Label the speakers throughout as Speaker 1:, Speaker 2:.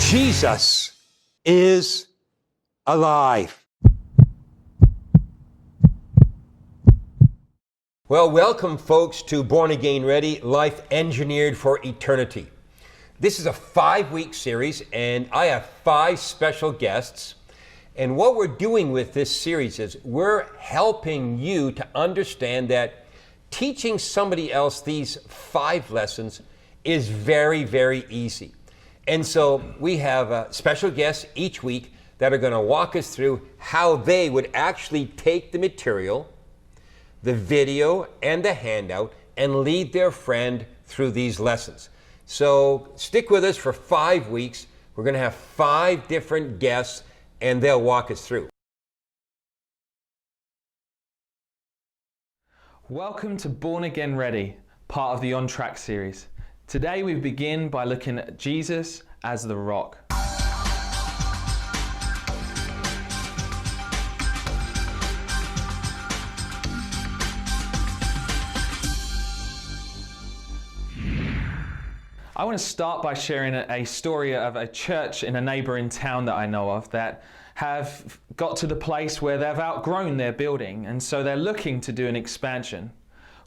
Speaker 1: Jesus is alive. Well, welcome folks to Born Again Ready, Life Engineered for Eternity. This is a 5-week series and I have 5 special guests. And what we're doing with this series is we're helping you to understand that teaching somebody else these 5 lessons is very, very easy. And so we have special guests each week that are going to walk us through how they would actually take the material, the video, and the handout and lead their friend through these lessons. So stick with us for 5 weeks. We're going to have 5 different guests and they'll walk us through.
Speaker 2: Welcome to Born Again Ready, part of the On Track series. Today we begin by looking at Jesus as the rock. I want to start by sharing a story of a church in a neighbouring town that I know of that have got to the place where they've outgrown their building, and so they're looking to do an expansion.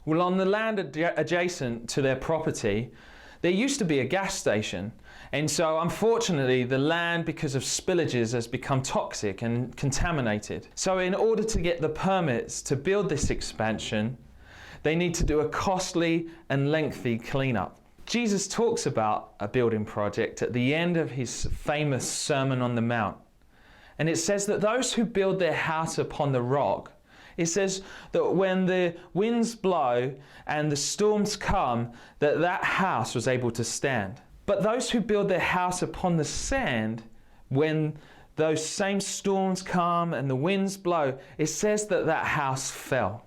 Speaker 2: Well, on the land adjacent to their property, there used to be a gas station, and so unfortunately the land, because of spillages, has become toxic and contaminated. So in order to get the permits to build this expansion, they need to do a costly and lengthy cleanup. Jesus talks about a building project at the end of his famous Sermon on the Mount. And it says that those who build their house upon the rock, it says that when the winds blow and the storms come, that house was able to stand. But those who build their house upon the sand, when those same storms come and the winds blow, it says that house fell.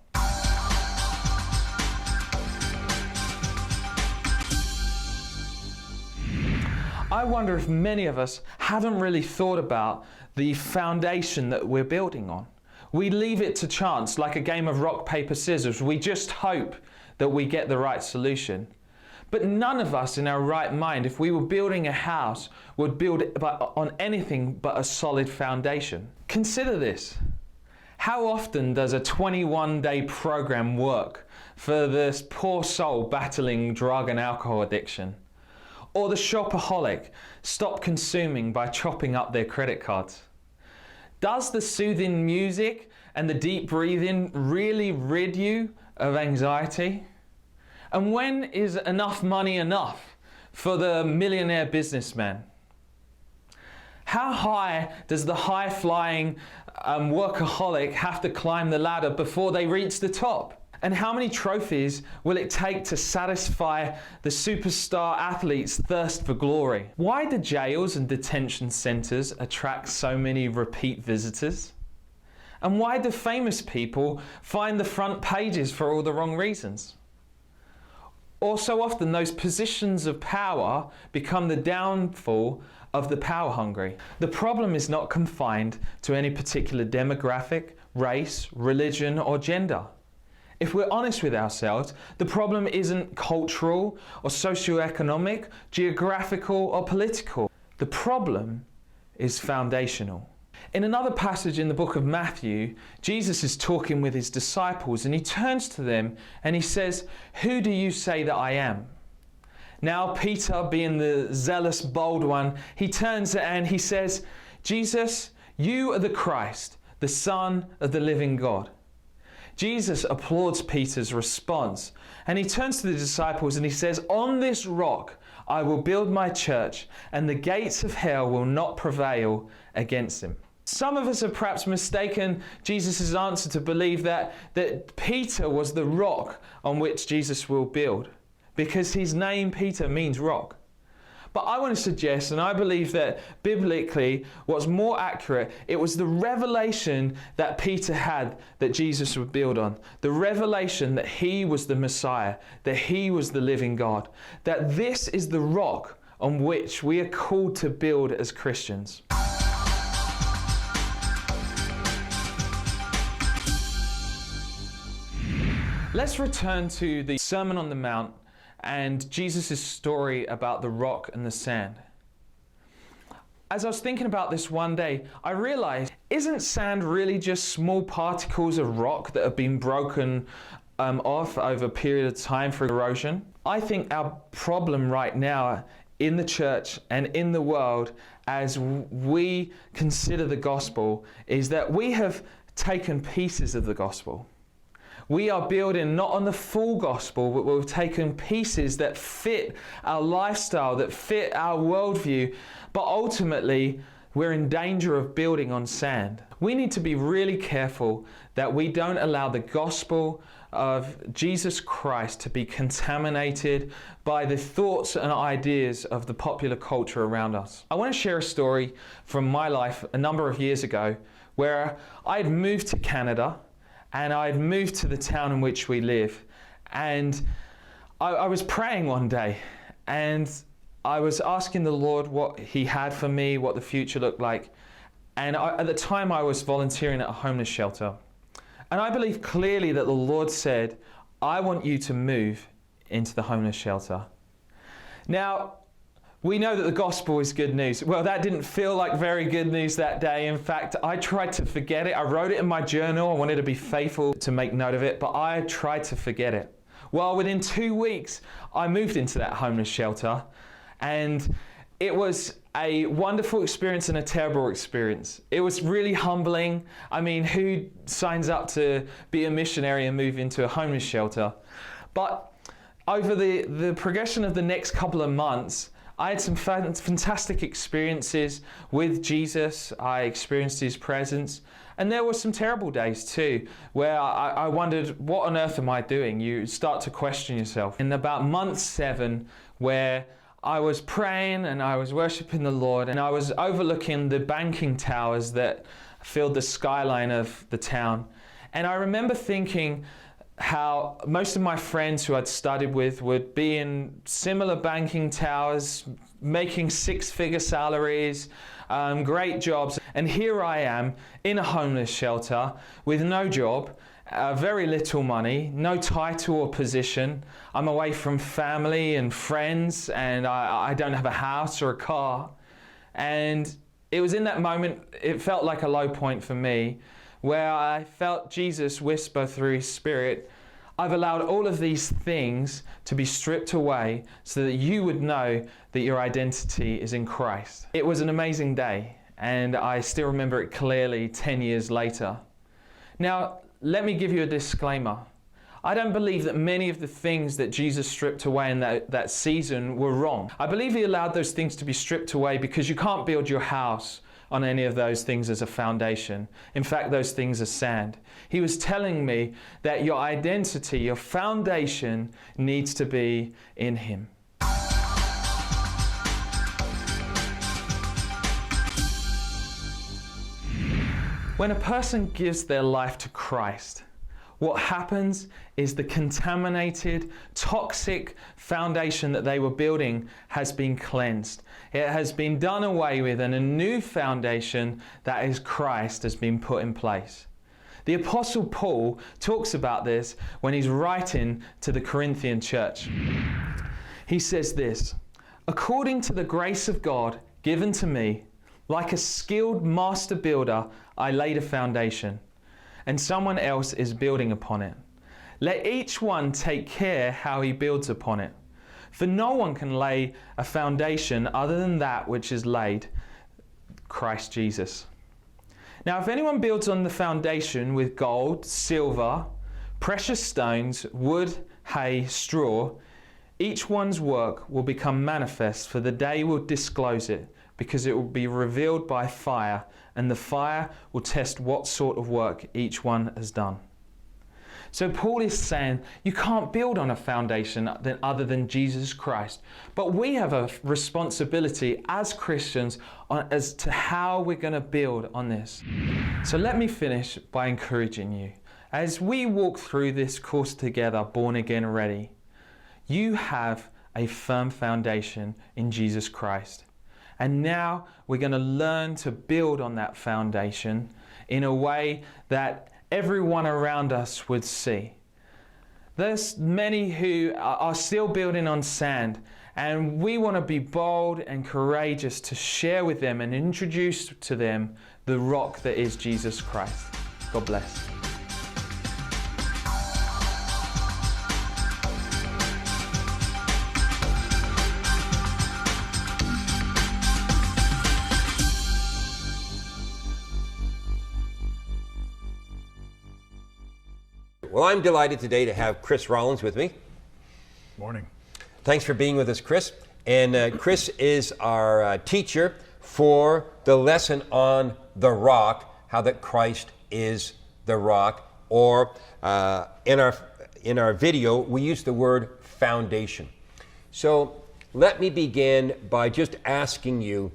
Speaker 2: I wonder if many of us haven't really thought about the foundation that we're building on. We leave it to chance, like a game of rock, paper, scissors. We just hope that we get the right solution. But none of us in our right mind, if we were building a house, would build it on anything but a solid foundation. Consider this. How often does a 21-day program work for this poor soul battling drug and alcohol addiction? Or the shopaholic stop consuming by chopping up their credit cards? Does the soothing music and the deep breathing really rid you of anxiety? And when is enough money enough for the millionaire businessman? How high does the high-flying workaholic have to climb the ladder before they reach the top? And how many trophies will it take to satisfy the superstar athlete's thirst for glory? Why do jails and detention centers attract so many repeat visitors? And why do famous people find the front pages for all the wrong reasons? Or so often those positions of power become the downfall of the power hungry. The problem is not confined to any particular demographic, race, religion, or gender. If we're honest with ourselves, the problem isn't cultural or socioeconomic, geographical or political. The problem is foundational. In another passage in the book of Matthew, Jesus is talking with his disciples and he turns to them and he says, "Who do you say that I am?" Now Peter, being the zealous, bold one, he turns and he says, "Jesus, you are the Christ, the Son of the living God." Jesus applauds Peter's response and he turns to the disciples and he says, "On this rock I will build my church and the gates of hell will not prevail against him." Some of us have perhaps mistaken Jesus' answer to believe that Peter was the rock on which Jesus will build, because his name Peter means rock. But I want to suggest, and I believe that biblically what's more accurate, it was the revelation that Peter had that Jesus would build on. The revelation that he was the Messiah, that he was the living God, that this is the rock on which we are called to build as Christians. Let's return to the Sermon on the Mount and Jesus' story about the rock and the sand. as I was thinking about this one day, I realized, isn't sand really just small particles of rock that have been broken off over a period of time through erosion? I think our problem right now in the church and in the world as we consider the gospel is that we have taken pieces of the gospel. We are building not on the full gospel, but we've taken pieces that fit our lifestyle, that fit our worldview, but ultimately we're in danger of building on sand. We need to be really careful that we don't allow the gospel of Jesus Christ to be contaminated by the thoughts and ideas of the popular culture around us. I want to share a story from my life a number of years ago where I had moved to Canada and I had moved to the town in which we live. And I was praying one day and I was asking the Lord what He had for me, what the future looked like. And at the time I was volunteering at a homeless shelter. And I believe clearly that the Lord said, I want you to move into the homeless shelter. Now, we know that the gospel is good news. Well, that didn't feel like very good news that day. In fact, I tried to forget it. I wrote it in my journal. I wanted to be faithful to make note of it, but I tried to forget it. Well, within 2 weeks, I moved into that homeless shelter, and it was a wonderful experience and a terrible experience. It was really humbling. I mean, who signs up to be a missionary and move into a homeless shelter? But over the progression of the next couple of months, I had some fantastic experiences with Jesus. I experienced His presence. And there were some terrible days too, where I wondered, what on earth am I doing? You start to question yourself. In about month 7, where I was praying and I was worshiping the Lord, and I was overlooking the banking towers that filled the skyline of the town. And I remember thinking how most of my friends who I'd studied with would be in similar banking towers, making 6-figure salaries, great jobs. And here I am in a homeless shelter with no job, very little money, no title or position. I'm away from family and friends, and I don't have a house or a car. And it was in that moment, it felt like a low point for me, where I felt Jesus whisper through His Spirit, I've allowed all of these things to be stripped away so that you would know that your identity is in Christ. It was an amazing day, and I still remember it clearly 10 years later. Now, let me give you a disclaimer. I don't believe that many of the things that Jesus stripped away in that season were wrong. I believe He allowed those things to be stripped away because you can't build your house on any of those things as a foundation. In fact, those things are sand. He was telling me that your identity, your foundation, needs to be in Him. When a person gives their life to Christ, what happens is the contaminated, toxic foundation that they were building has been cleansed. It has been done away with, and a new foundation, that is Christ, has been put in place. The Apostle Paul talks about this when he's writing to the Corinthian church. He says this, according to the grace of God given to me, like a skilled master builder, I laid a foundation, and someone else is building upon it. Let each one take care how he builds upon it. For no one can lay a foundation other than that which is laid, Christ Jesus. Now, if anyone builds on the foundation with gold, silver, precious stones, wood, hay, straw, each one's work will become manifest, for the day will disclose it, because it will be revealed by fire, and the fire will test what sort of work each one has done. So Paul is saying you can't build on a foundation other than Jesus Christ. But we have a responsibility as Christians as to how we're going to build on this. So let me finish by encouraging you. As we walk through this course together, Born Again Ready, you have a firm foundation in Jesus Christ. And now we're going to learn to build on that foundation in a way that everyone around us would see. There's many who are still building on sand, And we want to be bold and courageous to share with them and introduce to them the rock that is Jesus Christ. God bless.
Speaker 1: Well, I'm delighted today to have Chris Rollins with me.
Speaker 3: Morning.
Speaker 1: Thanks for being with us, Chris. And Chris is our teacher for the lesson on the rock, how that Christ is the rock. Or in our video, we use the word foundation. So let me begin by just asking you,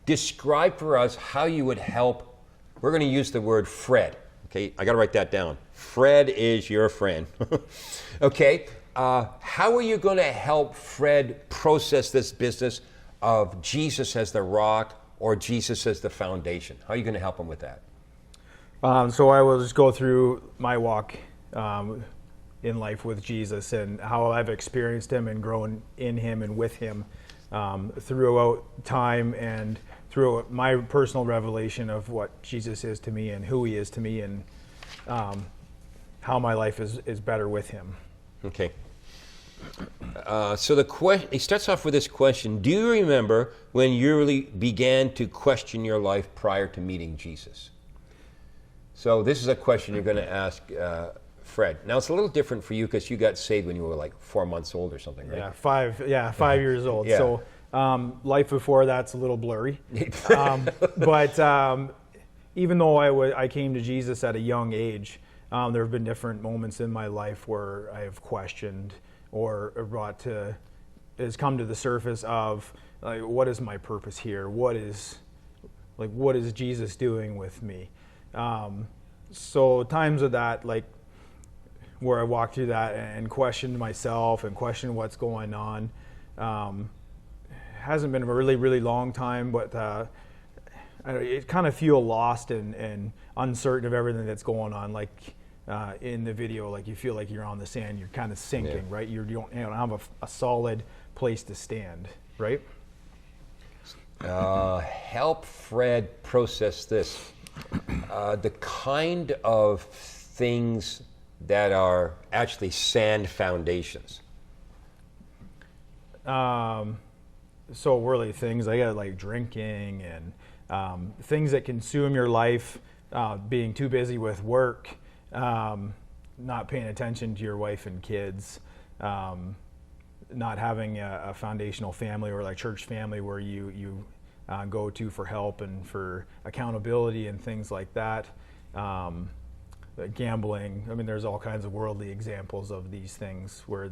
Speaker 1: describe for us how you would help. We're going to use the word Fred. Okay, I got to write that down. Fred is your friend. Okay, how are you going to help Fred process this business of Jesus as the rock or Jesus as the foundation? How are you going to help him with that?
Speaker 3: So I will just go through my walk in life with Jesus and how I've experienced him and grown in him and with him throughout time and through my personal revelation of what Jesus is to me and who he is to me and how my life is better with him.
Speaker 1: Okay. So he starts off with this question. Do you remember when you really began to question your life prior to meeting Jesus? So this is a question you're going to ask Fred. Now it's a little different for you because you got saved when you were like 4 months old or something, right?
Speaker 3: Yeah, 5 years old.
Speaker 1: Yeah.
Speaker 3: So life before that's a little blurry. But even though I came to Jesus at a young age, there have been different moments in my life where I have questioned or has come to the surface of like, what is my purpose here? What is Jesus doing with me? So times of that, like where I walked through that and questioned myself and questioned what's going on. Hasn't been a really, really long time, but it kind of feel lost and uncertain of everything that's going on. Like in the video, like you feel like you're on the sand, you're kind of sinking, right? You don't have a solid place to stand, right?
Speaker 1: Help Fred process this. The kind of things that are actually sand foundations.
Speaker 3: So really things I got like drinking and things that consume your life, being too busy with work, not paying attention to your wife and kids, not having a foundational family or like church family where you go to for help and for accountability and things like that. Gambling. I mean, there's all kinds of worldly examples of these things where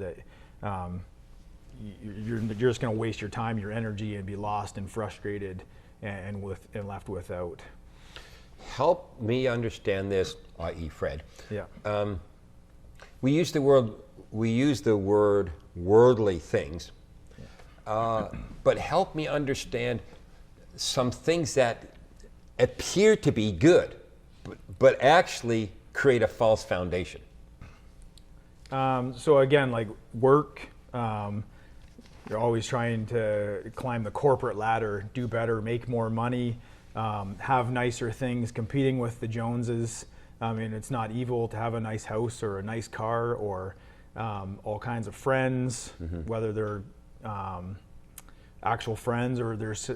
Speaker 3: you're just going to waste your time, your energy, and be lost and frustrated and left without.
Speaker 1: Help me understand this, i.e. Fred.
Speaker 3: Yeah.
Speaker 1: We use the word worldly things, but help me understand some things that appear to be good, but actually create a false foundation.
Speaker 3: So again, like work, you're always trying to climb the corporate ladder, do better, make more money, have nicer things, competing with the Joneses. I mean, it's not evil to have a nice house or a nice car or all kinds of friends, whether they're actual friends or there's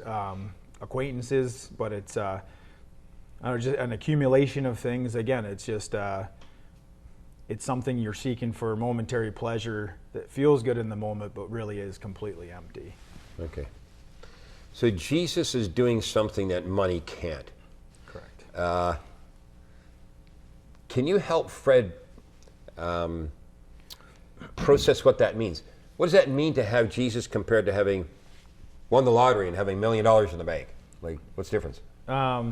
Speaker 3: acquaintances, but it's just an accumulation of things. Again, it's just it's something you're seeking for momentary pleasure that feels good in the moment, but really is completely empty.
Speaker 1: Okay. So Jesus is doing something that money can't.
Speaker 3: Correct.
Speaker 1: Can you help Fred process what that means? What does that mean to have Jesus compared to having won the lottery and having $1 million in the bank? Like, what's the difference?
Speaker 3: So I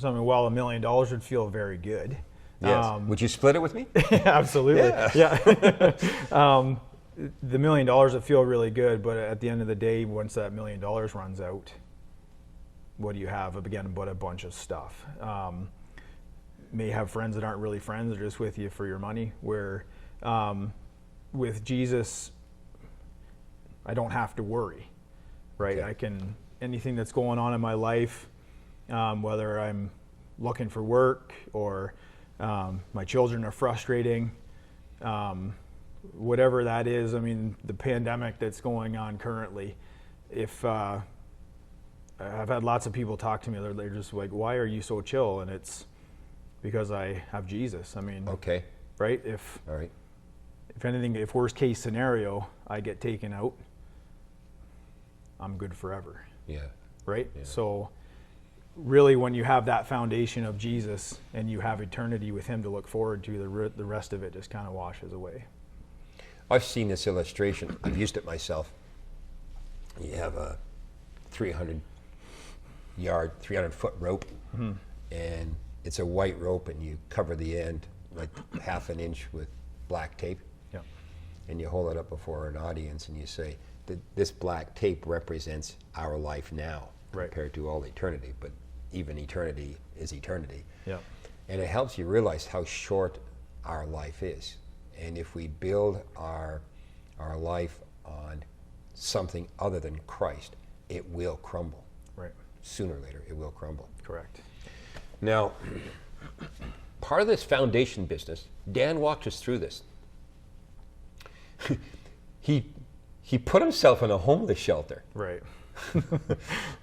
Speaker 3: mean, well, $1 million would feel very good.
Speaker 1: Yes. Would you split it with me?
Speaker 3: Absolutely.
Speaker 1: Yeah.
Speaker 3: The $1 million would feel really good, but at the end of the day, once that $1 million runs out, what do you have again but a bunch of stuff? May have friends that aren't really friends; they're just with you for your money. Where with Jesus, I don't have to worry, right?
Speaker 1: Okay.
Speaker 3: Anything that's going on in my life, whether I'm looking for work or my children are frustrating, whatever that is. I mean, the pandemic that's going on currently, if I've had lots of people talk to me, they're just like, why are you so chill? And it's because I have Jesus. I mean,
Speaker 1: Okay.
Speaker 3: right?
Speaker 1: All right.
Speaker 3: If anything, if worst case scenario, I get taken out, I'm good forever,
Speaker 1: Yeah.
Speaker 3: right?
Speaker 1: Yeah.
Speaker 3: So really, when you have that foundation of Jesus and you have eternity with him to look forward to, the rest of it just kind of washes away.
Speaker 1: I've seen this illustration. I've used it myself. You have a 300-foot rope, and it's a white rope, and you cover the end like half an inch with black tape,
Speaker 3: Yeah.
Speaker 1: and you hold it up before an audience, and you say, this black tape represents our life now,
Speaker 3: Right.
Speaker 1: compared to all eternity, but even eternity is eternity.
Speaker 3: Yeah.
Speaker 1: And it helps you realize how short our life is. And if we build our life on something other than Christ, it will crumble.
Speaker 3: Right.
Speaker 1: Sooner or later, it will crumble.
Speaker 3: Correct.
Speaker 1: Now, part of this foundation business, Dan walked us through this. He put himself in a homeless shelter.
Speaker 3: Right.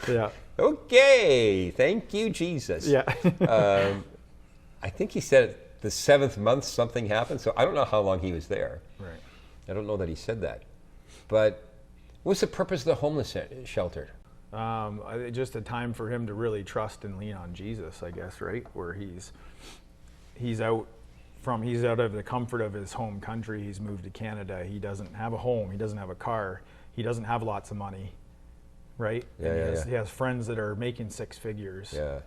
Speaker 3: Yeah.
Speaker 1: Okay, thank you, Jesus.
Speaker 3: Yeah.
Speaker 1: I think he said the 7th month something happened, so I don't know how long he was there.
Speaker 3: Right.
Speaker 1: I don't know that he said that. But what's the purpose of the homeless shelter?
Speaker 3: Just a time for him to really trust and lean on Jesus, I guess, right? Where he's out of the comfort of his home country. He's moved to Canada. He doesn't have a home. He doesn't have a car. He doesn't have lots of money, right?
Speaker 1: Yeah,
Speaker 3: And
Speaker 1: yeah.
Speaker 3: he has friends that are making 6 figures,
Speaker 1: Yeah.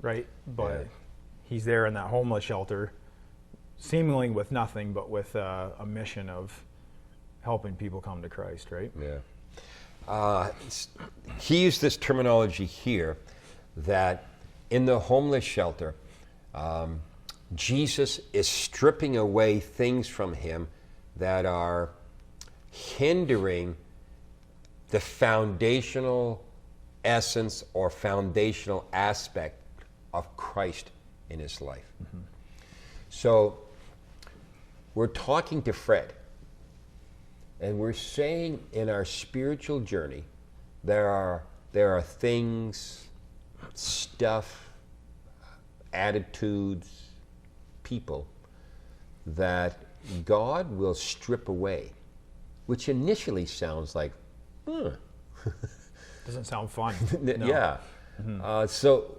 Speaker 3: right? But
Speaker 1: Yeah.
Speaker 3: he's there in that homeless shelter, seemingly with nothing, but with a mission of helping people come to Christ, right?
Speaker 1: Yeah. He used this terminology here that in the homeless shelter, Jesus is stripping away things from him that are hindering the foundational essence or foundational aspect of Christ in his life. Mm-hmm. So we're talking to Fred, and we're saying in our spiritual journey, there are things, stuff, attitudes, people that God will strip away, which initially sounds like,
Speaker 3: Doesn't sound fun. No.
Speaker 1: yeah. So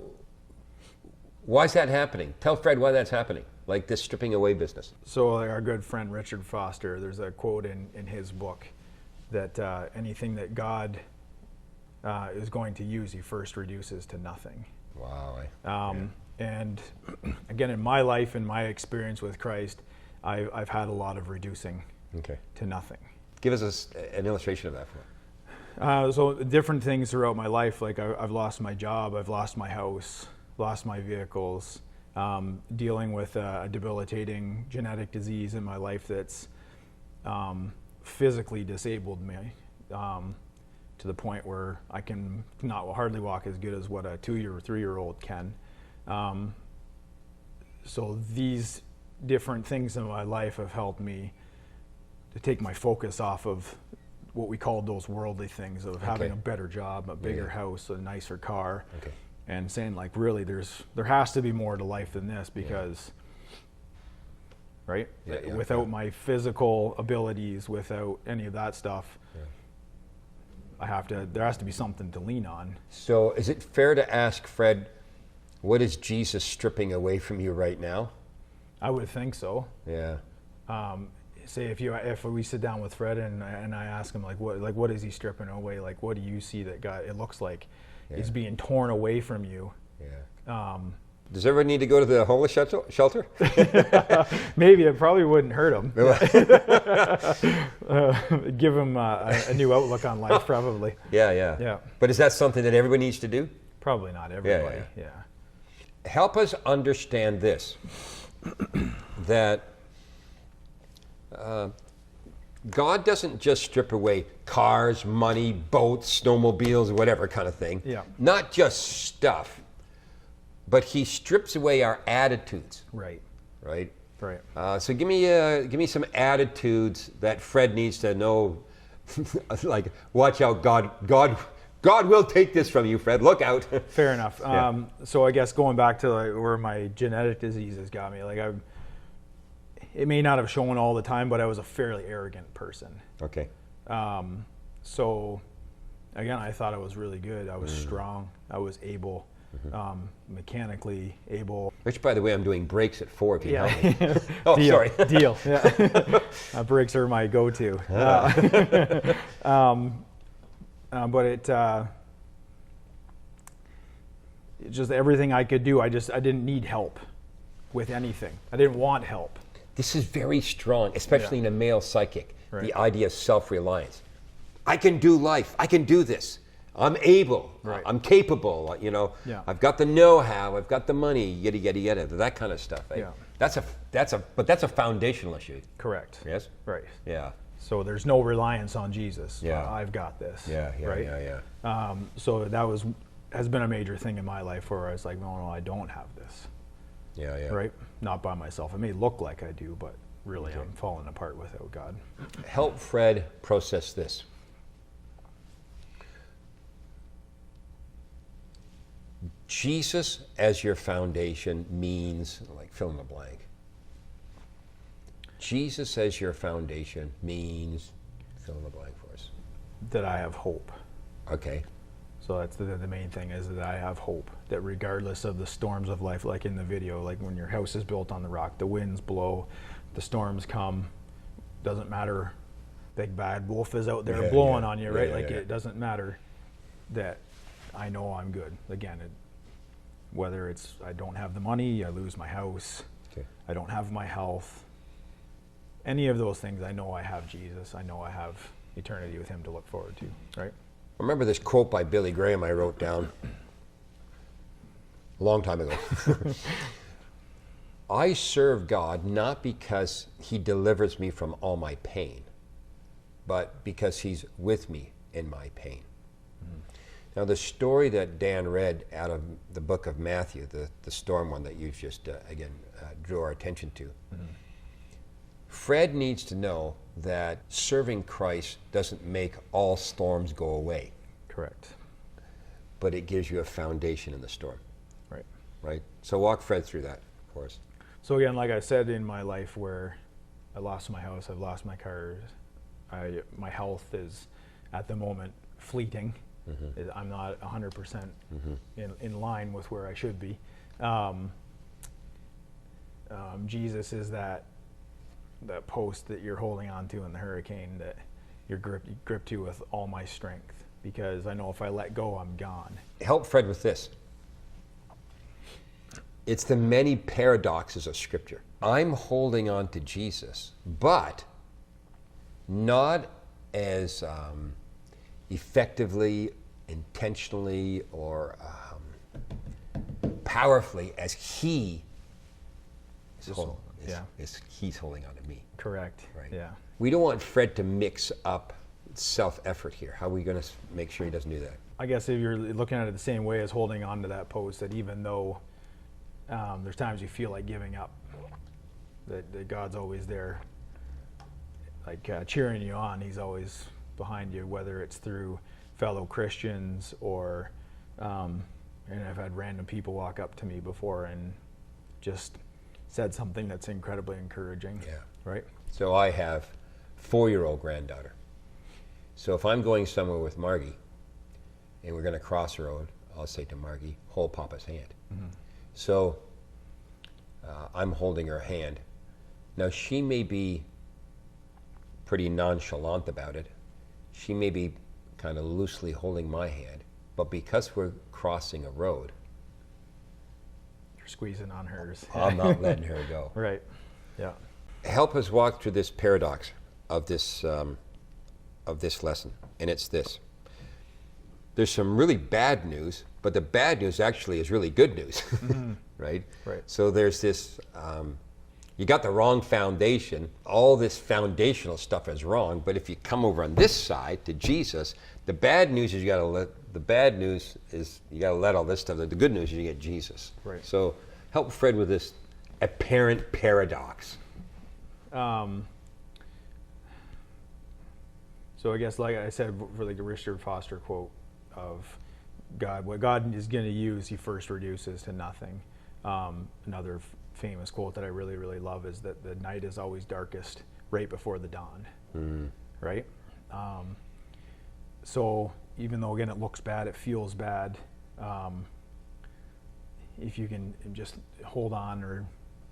Speaker 1: why is that happening? Tell Fred why that's happening, like this stripping away business.
Speaker 3: So our good friend Richard Foster, there's a quote in his book that anything that God is going to use, he first reduces to nothing.
Speaker 1: Wow.
Speaker 3: And again, in my life, in my experience with Christ, I've had a lot of reducing
Speaker 1: Okay.
Speaker 3: to nothing.
Speaker 1: Give us an illustration of that for me.
Speaker 3: So different things throughout my life, like I've lost my job, I've lost my house, lost my vehicles, dealing with a debilitating genetic disease in my life that's physically disabled me to the point where I can hardly walk as good as what a 2-year or 3-year-old can. So these different things in my life have helped me to take my focus off of what we called those worldly things of having a better job, a bigger house, a nicer car, and saying like, really, there has to be more to life than this because, right? Without my physical abilities, without any of that stuff, there has to be something to lean on.
Speaker 1: So is it fair to ask Fred, what is Jesus stripping away from you right now?
Speaker 3: I would think so.
Speaker 1: Yeah.
Speaker 3: Say if we sit down with Fred and I ask him what is he stripping away? Like, what do you see that God? It looks like is being torn away from you.
Speaker 1: Yeah. Does everyone need to go to the homeless shelter?
Speaker 3: Maybe it probably wouldn't hurt him. Give him a new outlook on life, probably.
Speaker 1: Yeah. But is that something that everybody needs to do?
Speaker 3: Probably not everybody. Yeah.
Speaker 1: Help us understand this, that God doesn't just strip away cars, money, boats, snowmobiles, whatever kind of thing.
Speaker 3: Yeah.
Speaker 1: Not just stuff, but he strips away our attitudes,
Speaker 3: Right.
Speaker 1: right?
Speaker 3: Right.
Speaker 1: So give me some attitudes that Fred needs to know. Like, watch out, God will take this from you, Fred. Look out.
Speaker 3: Fair enough.
Speaker 1: Yeah.
Speaker 3: So I guess going back to like where my genetic diseases got me, like it may not have shown all the time, but I was a fairly arrogant person.
Speaker 1: Okay.
Speaker 3: So again, I thought I was really good. I was strong. I was able, mechanically able.
Speaker 1: Which, by the way, I'm doing brakes at 4 if you
Speaker 3: Yeah.
Speaker 1: help me. Oh,
Speaker 3: Deal.
Speaker 1: sorry.
Speaker 3: Deal. Yeah. Brakes are my go-to. But it just everything I could do. I didn't need help with anything. I didn't want help.
Speaker 1: This is very strong, especially in a male psychic.
Speaker 3: Right.
Speaker 1: The idea of self-reliance. I can do life. I can do this. I'm able.
Speaker 3: Right.
Speaker 1: I'm capable. You know.
Speaker 3: Yeah.
Speaker 1: I've got the know-how. I've got the money. Yada yada yada. That kind of stuff. Eh?
Speaker 3: Yeah.
Speaker 1: But that's a foundational issue.
Speaker 3: Correct.
Speaker 1: Yes.
Speaker 3: Right.
Speaker 1: Yeah.
Speaker 3: So there's no reliance on Jesus.
Speaker 1: Yeah.
Speaker 3: I've got this.
Speaker 1: Yeah.
Speaker 3: Right.
Speaker 1: Yeah.
Speaker 3: So that has been a major thing in my life where I was like, no, I don't have this.
Speaker 1: Yeah. Yeah.
Speaker 3: Right. Not by myself. It may look like I do, but really I'm falling apart without God.
Speaker 1: Help Fred process this. Jesus as your foundation means, like, fill in the blank. Jesus as your foundation means, fill in the blank for us.
Speaker 3: That I have hope.
Speaker 1: Okay.
Speaker 3: So that's the main thing, is that I have hope that regardless of the storms of life, like in the video, like when your house is built on the rock, the winds blow, the storms come, doesn't matter, big bad wolf is out there
Speaker 1: Yeah,
Speaker 3: blowing
Speaker 1: yeah.
Speaker 3: on you, right?
Speaker 1: Yeah,
Speaker 3: like
Speaker 1: yeah.
Speaker 3: it doesn't matter that I know I'm good. Again, whether it's I don't have the money, I lose my house,
Speaker 1: Okay.
Speaker 3: I don't have my health, any of those things, I know I have Jesus. I know I have eternity with him to look forward to, right?
Speaker 1: I remember this quote by Billy Graham I wrote down a long time ago. I serve God not because he delivers me from all my pain, but because he's with me in my pain. Now, the story that Dan read out of the book of Matthew, the storm one that you just, drew our attention to, Fred needs to know that serving Christ doesn't make all storms go away,
Speaker 3: Correct.
Speaker 1: but it gives you a foundation in the storm,
Speaker 3: Right.
Speaker 1: right? So walk Fred through that for us.
Speaker 3: So again, like I said, in my life where I lost my house, I've lost my car, my health is at the moment fleeting. I'm not 100% in line with where I should be. Jesus is that post that you're holding on to in the hurricane that you're gripped to with all my strength, because I know if I let go, I'm gone.
Speaker 1: Help Fred with this. It's the many paradoxes of Scripture. I'm holding on to Jesus, but not as effectively, intentionally, or powerfully as he is he's holding on to me.
Speaker 3: Correct.
Speaker 1: Right.
Speaker 3: Yeah.
Speaker 1: We don't want Fred to mix up self-effort here. How are we going to make sure he doesn't do that?
Speaker 3: I guess if you're looking at it the same way as holding on to that post, that even though there's times you feel like giving up, that God's always there, like cheering you on. He's always behind you, whether it's through fellow Christians or, and I've had random people walk up to me before and just said something that's incredibly encouraging.
Speaker 1: Yeah.
Speaker 3: Right?
Speaker 1: So I have 4-year-old granddaughter. So if I'm going somewhere with Margie and we're going to cross the road, I'll say to Margie, hold Papa's hand. So I'm holding her hand. Now she may be pretty nonchalant about it. She may be kind of loosely holding my hand, but because we're crossing a road,
Speaker 3: You're squeezing on hers.
Speaker 1: I'm not letting her go.
Speaker 3: Right. Yeah.
Speaker 1: Help us walk through this paradox of this lesson, and it's this. There's some really bad news, but the bad news actually is really good news, right?
Speaker 3: Right.
Speaker 1: So there's this you got the wrong foundation. All this foundational stuff is wrong. But if you come over on this side to Jesus, the bad news is you got to let all this stuff. The good news is you get Jesus.
Speaker 3: Right.
Speaker 1: So help Fred with this apparent paradox.
Speaker 3: So I guess, like I said, for like the Richard Foster quote of God, what God is going to use, he first reduces to nothing. Another famous quote that I really, really love is that the night is always darkest right before the dawn. Right? So even though, again, it looks bad, it feels bad, if you can just hold on or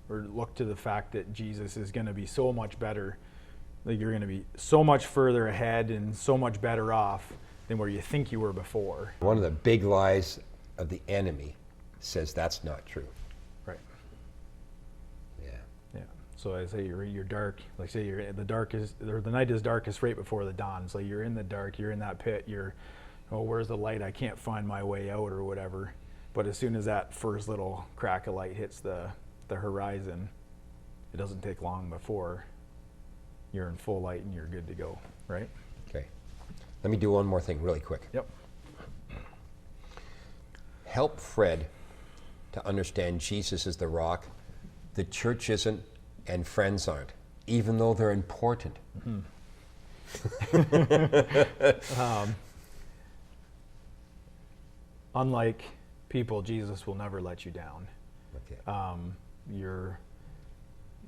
Speaker 3: look to the fact that Jesus is going to be so much better, like you're going to be so much further ahead and so much better off than where you think you were before.
Speaker 1: One of the big lies of the enemy says that's not true.
Speaker 3: Right.
Speaker 1: Yeah.
Speaker 3: Yeah. So I say you're dark. Like say you're the darkest, or the night is darkest right before the dawn. So you're in the dark. You're in that pit. Where's the light? I can't find my way out or whatever. But as soon as that first little crack of light hits the horizon, it doesn't take long before you're in full light and you're good to go, right?
Speaker 1: Okay. Let me do one more thing really quick.
Speaker 3: Yep.
Speaker 1: Help Fred to understand Jesus is the rock, the church isn't, and friends aren't, even though they're important.
Speaker 3: Unlike people, Jesus will never let you down.
Speaker 1: Okay.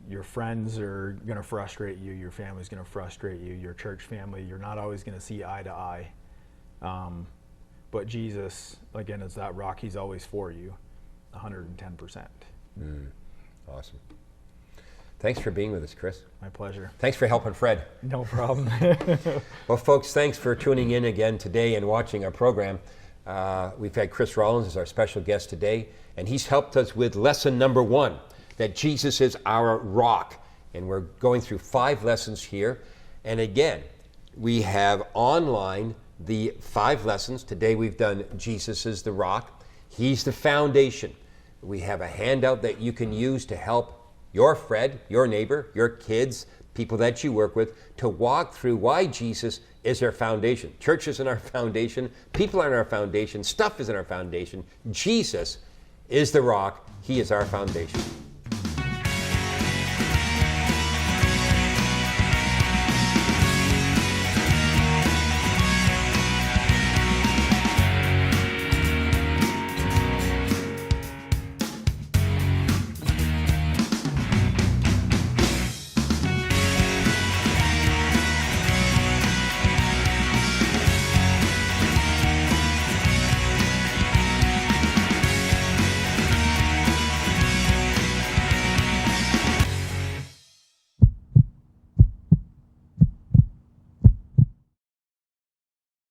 Speaker 3: Your friends are going to frustrate you. Your family's going to frustrate you. Your church family, you're not always going to see eye to eye. But Jesus, again, is that rock. He's always for you, 110%.
Speaker 1: Awesome. Thanks for being with us, Chris.
Speaker 3: My pleasure.
Speaker 1: Thanks for helping Fred.
Speaker 3: No problem.
Speaker 1: Well, folks, thanks for tuning in again today and watching our program. We've had Chris Rollins as our special guest today, and he's helped us with lesson number 1, that Jesus is our rock. And we're going through 5 lessons here. And again, we have online the 5 lessons. Today we've done Jesus is the rock. He's the foundation. We have a handout that you can use to help your Fred, your neighbor, your kids, people that you work with, to walk through why Jesus is our foundation. Church isn't our foundation. People aren't our foundation. Stuff isn't our foundation. Jesus is the rock. He is our foundation.